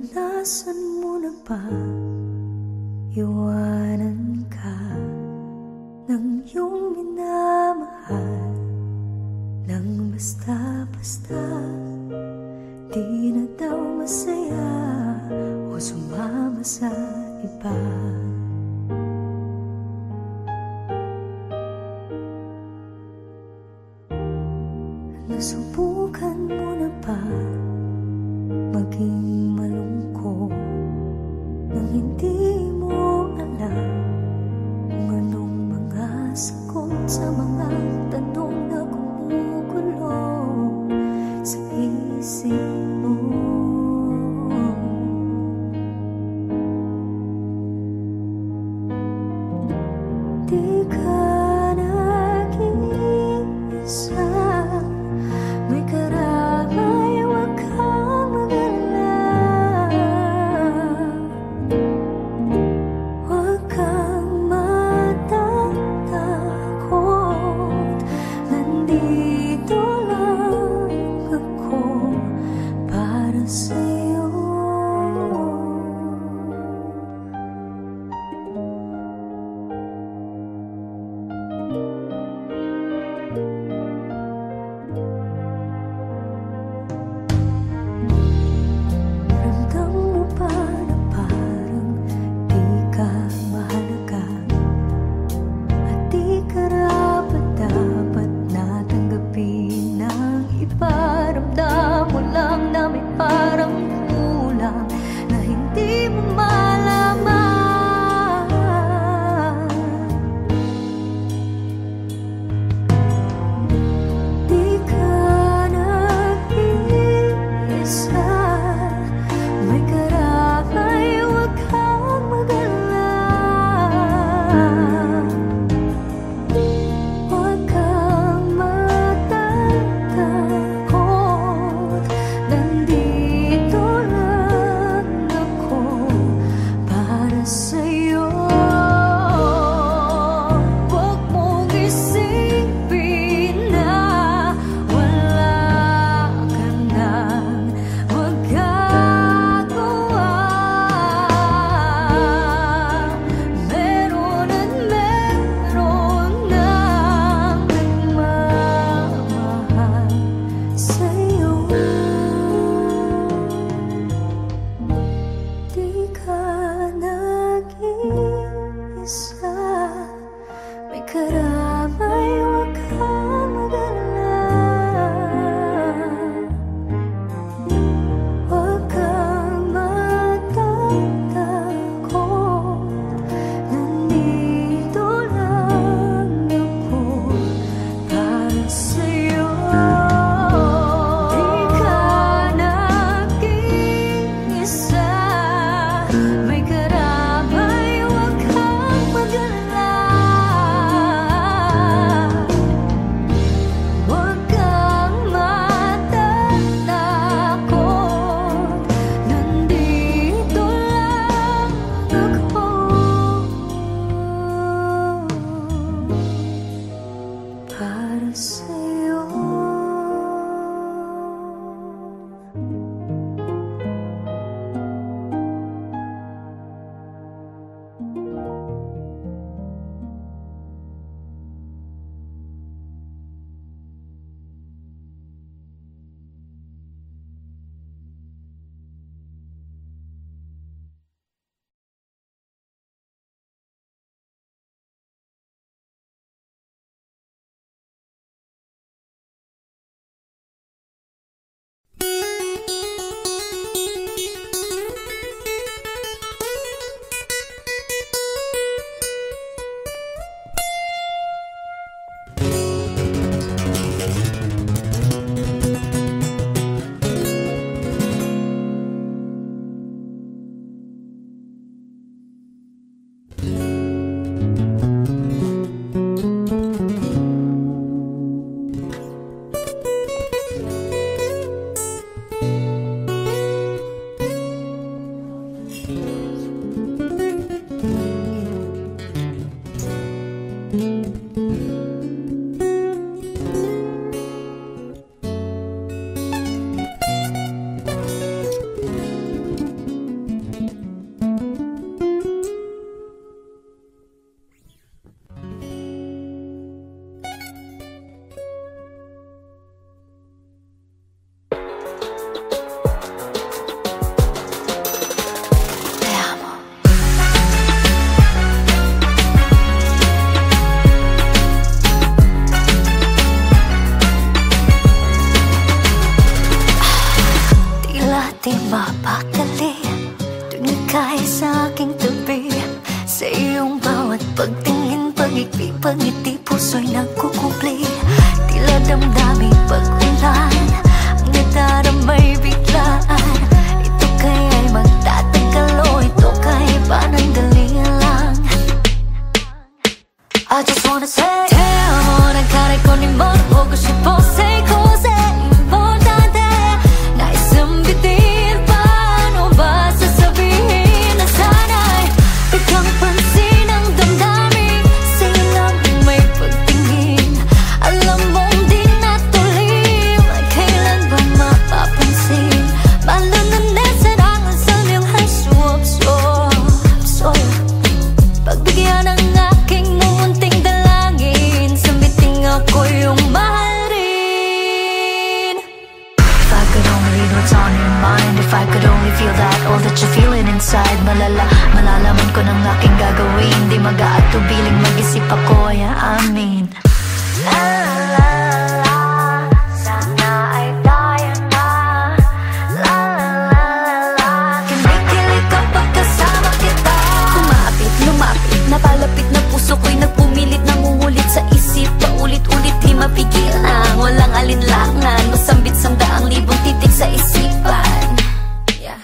Naranasan mo na ba iwanan ka ng iyong minamahal nang basta-basta? Di na daw masaya o sumama sa iba. Nasubukan mo na ba maging malungkot nang hindi mo alam kung anong mga sagot sa mga tanong na gumugulo sa isip mo? Di ka nag-iisa, may karamay, huwag kang mag-alala. Huwag kang matatakot, nandito lang ako para di mapakali tuwing ika'y sa aking tabi. Sa iyong bawat pagtingin, pag-ibig, pag-ngiti, puso'y nagkukupli. Tila damdamin pag-ulan, ang nadaramay biglaan. Ito kaya'y magtatagal o ito kaya'y panandalian lang. I just wanna say te amo, nagkarekonin mo, 보고 싶어, say cose, importante. Nais sambitin, paano ba sasabihin na sana'y biglang pansin ang damdamin. Sa'yo lang may pagtingin, alam mong di natulim, kailan ba mapapansin? 말로는 내 사랑은 설명할 수 없어. pagbigyan ng aking mumunting dalangin, sambiting ako yung mahalin. If I could only read what's on your mind, if I could only feel that, all that you're feeling inside, malalaman ko ng aking gagawin. Di mag-aatubiling mag-isip ako, yeah, I mean. La la la la, sana ay tayo na. La la la la, kinikilig kapag kasama kita. Kumapit, lumapit, napalapit na puso ko'y nagpumilit, nangungulit sa isip, paulit-ulit di mapigil ang walang alinlangan, masambit sang daang libong titik sa isipan. Yeah.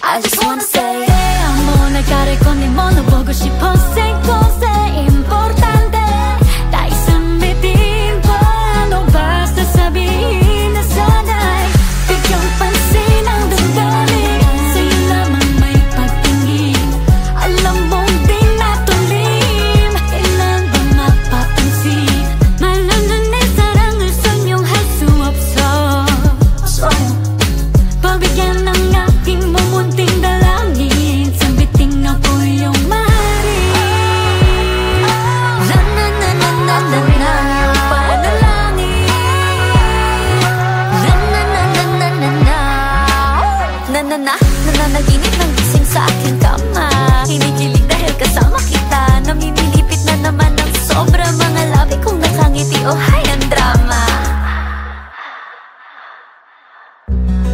I just wanna say te amo, nagkarekonin mo, nabogo 싶어, say cose, importante. Tayo sambitin, paano ba sasabihin na sana'y bigyan pansin ang damdamin. Sa'yo lamang may pagtingin, alam mong di natulim, kailan ba mapapansin? 말로는 내 사랑을 설명할 수 없어. pagbigyan ng aking mumunting dalangin, sambiting ako yung mahalin. La na na na na na na, yung panalangin. La na na na na na na, nananaginip ng gising sa aking kama. Kinikilig dahil kasama kita, namimilipit na naman ng sobra, mga labi kong nakangiti, oh hay ang drama.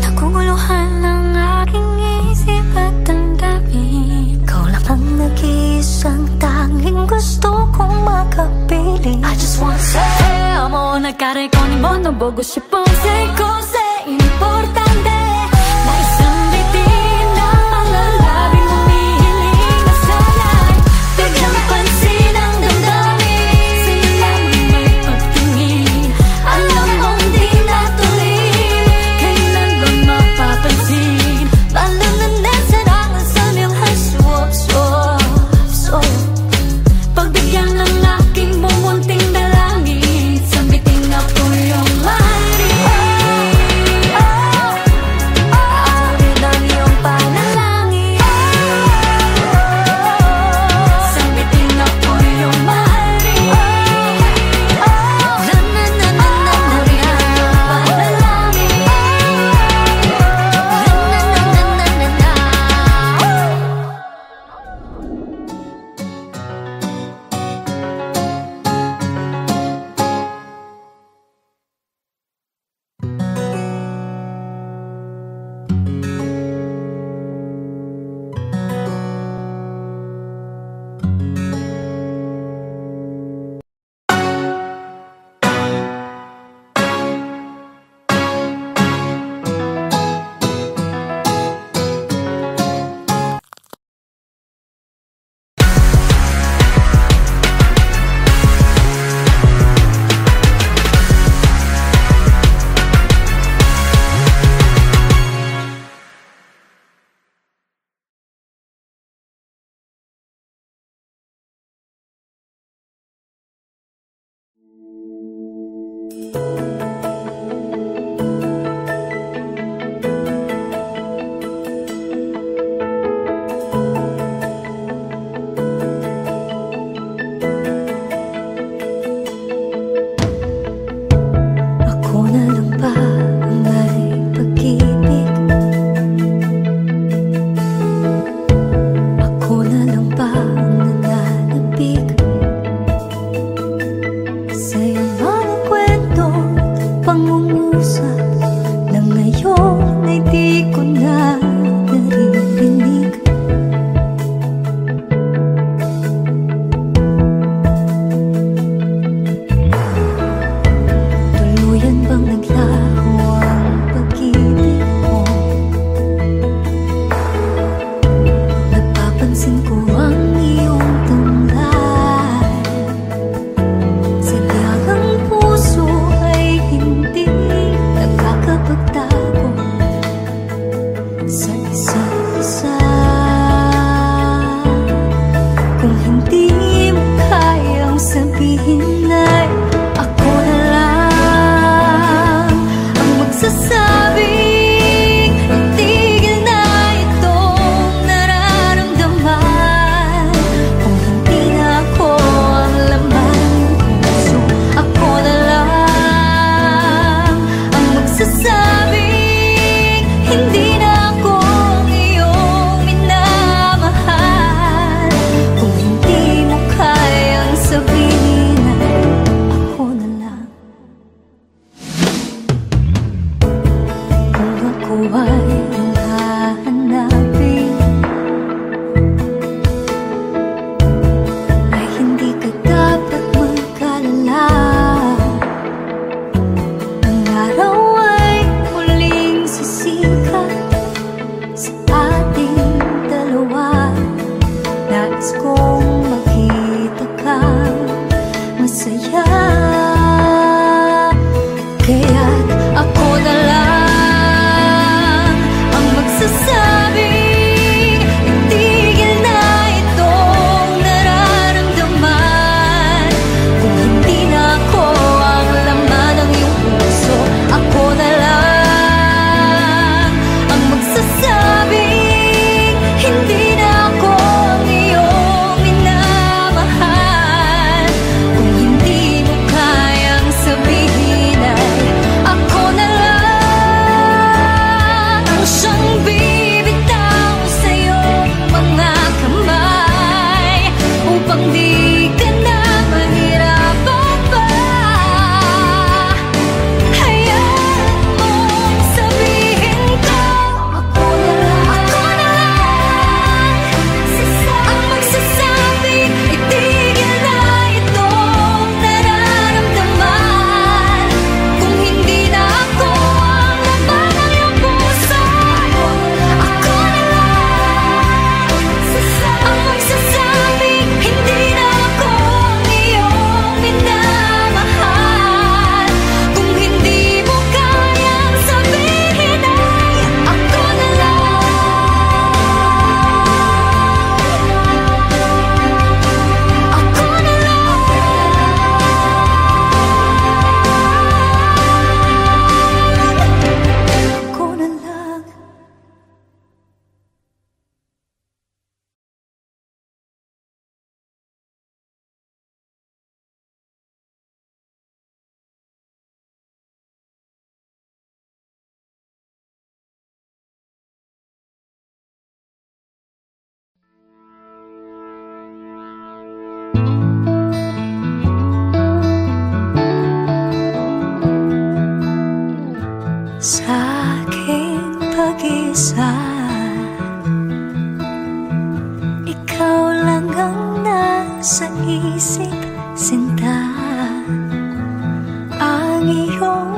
Naguguluhan ng aking isip at damdamin, ikaw lang ang nag-iisang tanging gusto kong makapiling. I just wanna say te amo, nagkarekonin mo, nabogo 싶어, say cose, importante. Nais sambitin ang mga labing humihiling na sana'y biglang pansin ang damdamin. Sa'yo lang may pagtingin, alam mong di natulim, kailan ba mapapansin? 말로는 내 사랑은 설명할 수 없어. pagbigyan ng aking mumunting dalangin, sambiting ako yung mahalin. mag-isa. Ikaw lang ang nasa isip, sinta. Ang iyong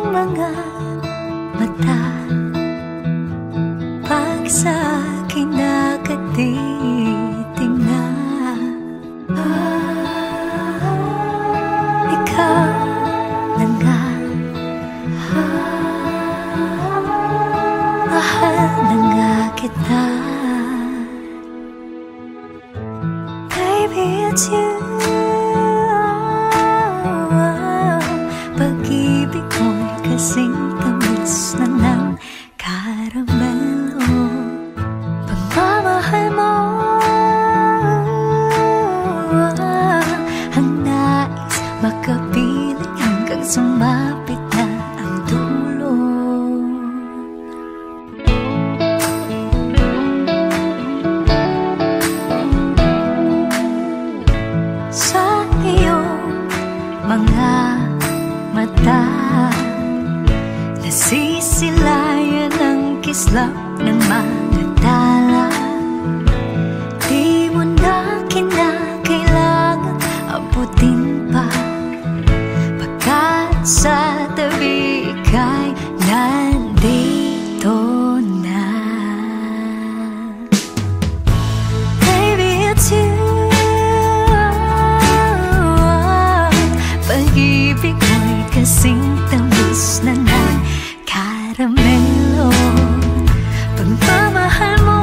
mga mata pag sa akin nakatitingnan. Ikaw na nga, mahal na nga kita. Baby, it's you. Pag-ibig mo'y kasing tamis na ng karamelo. Pagmamahal mo ang nais makapiling hanggang sumapit na ang dulo. Sa iyong mga mata nasisilayan ang kislap ng mga tala. Di mo na kinakailangan abutin pa, pagkat sa tabi ika'y nandito na. Baby, it's you. Pag-ibig mo'y kasing tamis na ng karamelo. Pagmamahal mo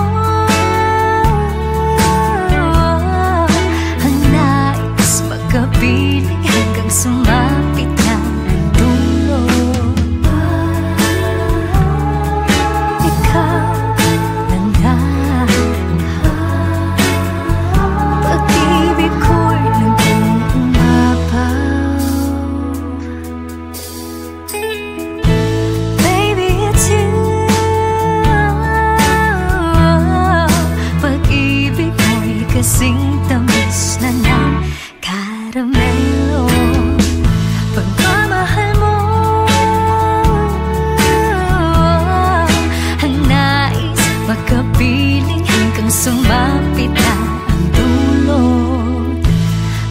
ang nais makapiling hanggang sumapit na ang dulo. Ikaw na nga, pag-ibig ko'y nag-uumapaw. Baby, it's you. Pag-ibig mo'y kasing tamis na ng karamelo. Pagmamahal mo ang nais makapiling hanggang sumapit na ang dulo.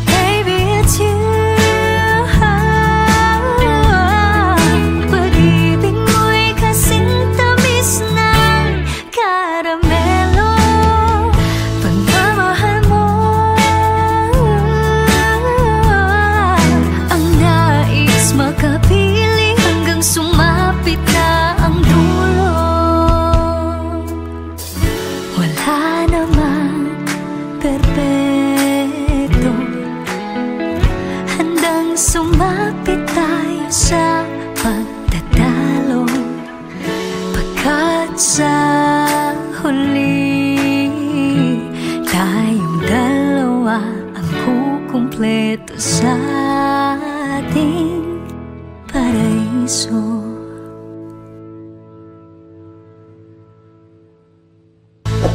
Baby, it's you. Pag-ibig mo'y kasing tamis ng karamelo. Pagmamahal mo ang nais makapiling hanggang sumapit na ang dulo. Wala namang perpekto, handang sumapit tayo sa pagtatalo, pagkat sa huli tayong dalawa ang kukumpleto sa ating paraiso.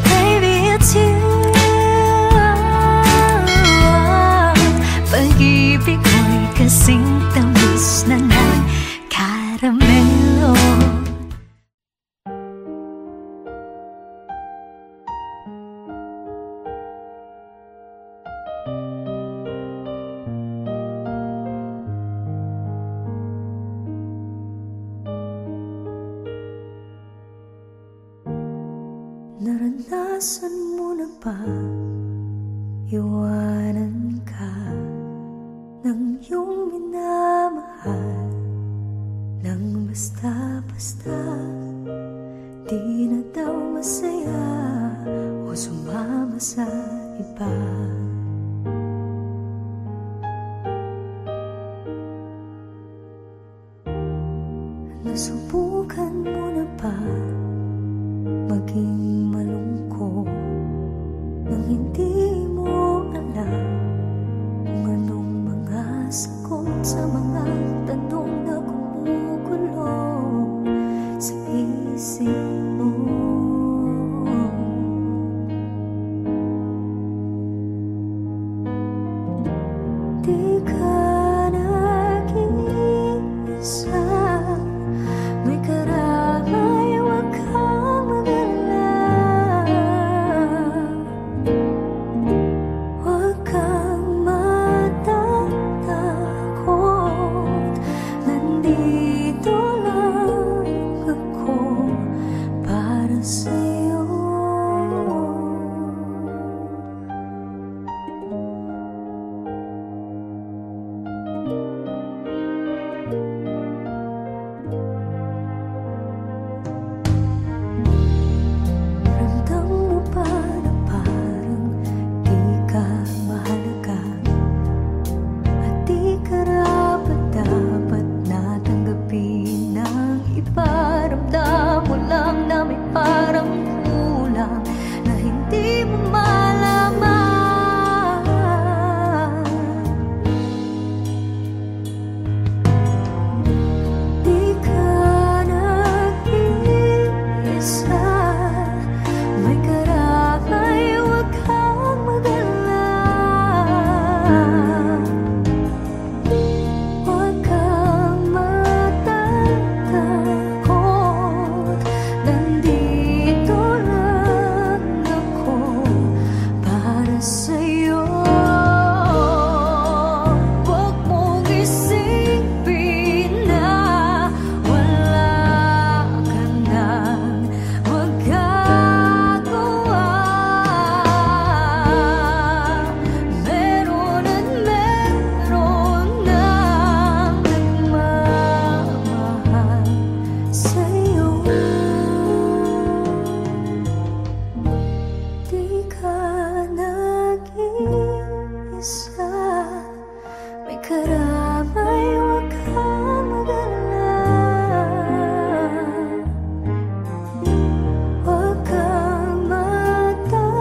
Baby, it's you. Pag-ibig mo'y kasing tamis na ng karamelo. Naranasan mo na ba iwanan ka ng iyong minamahal nang basta-basta? Di na daw masaya o sumama sa iba. Nasubukan mo na ba maging malungkot nang hindi mo alam kung anong mga sagot sa mga tanong na gumugulo sa isip mo? Di ka nag-iisa, may karamay wakas. sa'yo. Ramdam mo ba na parang di ka mahalaga at di karapat-dapat na tanggapin ng iba? Ramdam mo lang na may parang kulang na hindi mo malaman. Di ka nag-iisa, may karamay, huwag kang mag-alala. Huwag kang matatakot, nandito lang ako para sa'yo. Huwag mong isipin na wala ka nang magagawa. Meron at meron nang nagmamahal sa'yo. Di ka nag-iisa, may karamay, huwag kang mag-alala. Huwag kang matatakot,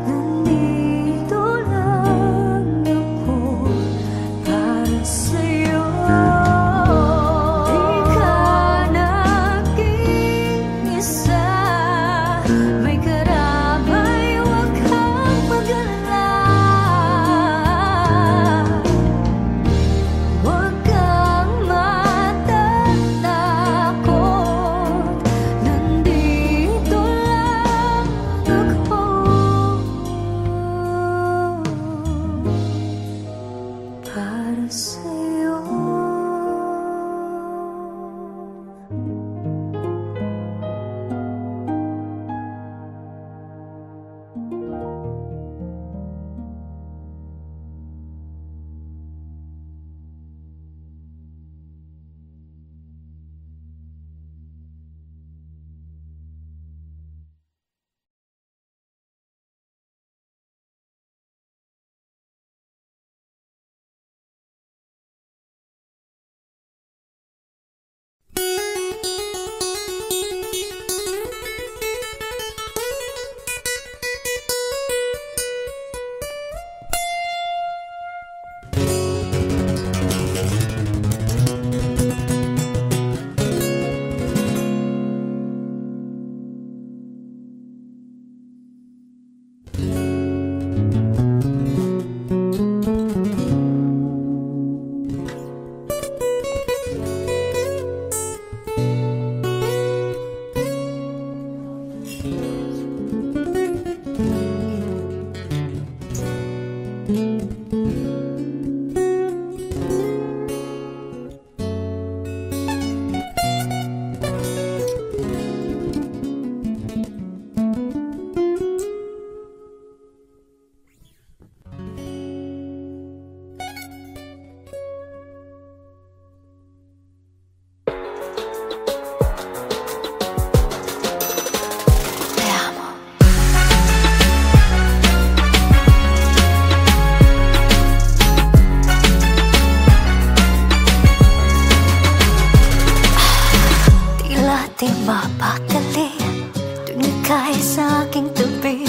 nandito lang ako para sa'yo. Di ka nag-iisa, may karamay, huwag kang mag-alala. Huwag kang matatakot, nandito lang ako para sa'yo. Di mapakali tuwing ika'y sa aking tabi.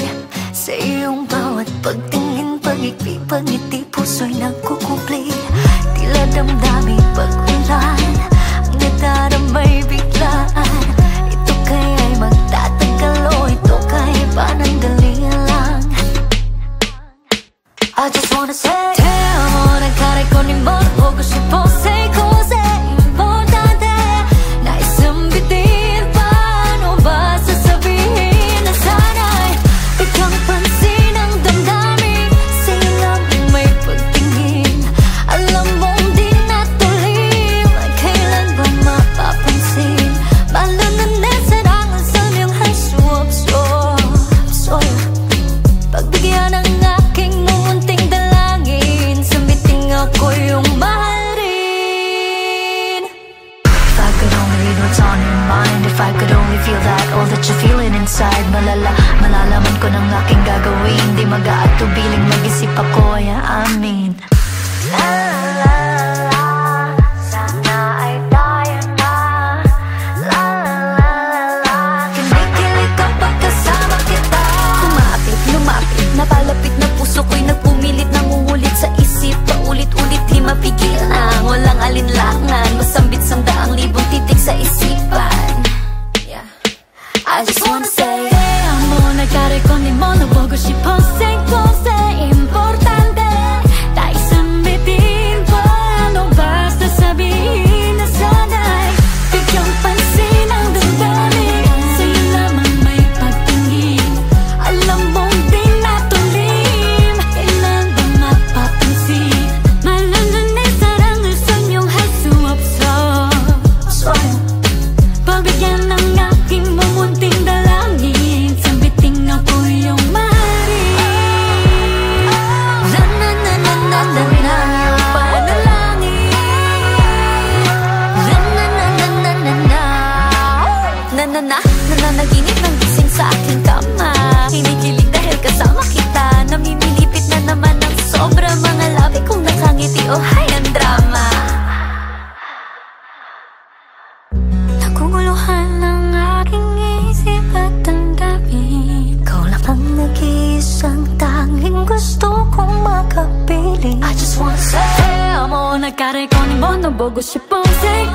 Sa iyong bawat pagtingin, pag-ibig, pag-ngiti, puso'y nagkukupli. Tila damdamin pag-ulan, ang nadaramay biglaan. Ito kaya'y magtatagal o ito kaya'y panandalian lang. I just wanna say, te amo, nagkaray ko ni mo, huwag ko siya po say cose. Importante na isang bitin, paano ba sasabihin na sana'y biglang pansin ang damdamin. Sa'yo lang may pagtingin, alam mong di natuloy If I could only feel that, all that you're feeling inside. Malalaman ko ng aking gagawin. Di mag-aatubiling mag-isip ako, yeah, I mean. La la la, sana ay tayo na. La la la, kinikilig kapag kasama kita. Kumapit, lumapit, napalapit na puso ko'y nagpumilit, nangungulit sa isip. Paulit-ulit, di mapigil na, walang alinlangan. Masambit sandaang libong titik sa isipan. Yeah. I just wanna say, amo nagkarekondi mo, nabogo 싶어. Say importante. Tayo sambitin pa, ano basta sabihin na sana'y bigyang pansin ang damdamin. Sa'yo lamang may pagtingin, alam mong di natulim. Kailan ba mapapansin? 말로는 내 사랑을 설명할 수 없어. pagbigyan ng aking mamunting dalangin, sambiting ako yung maaaring. La-na-na-na-na-na-na, panalangin. La-na-na-na-na-na-na, na-na-na, nananaginip ng gising sa aking kama. Kinikilig dahil kasama kita, namimilipit na naman ng sobra. Mga labi kong nakangiti, oh hay ang drama. Naguguluhan ng aking isip at damdamin, ikaw lang ang nag-iisang tanging gusto kong makapiling. I just wanna say, amo nagkarekondi mo, nabogo 싶어. Say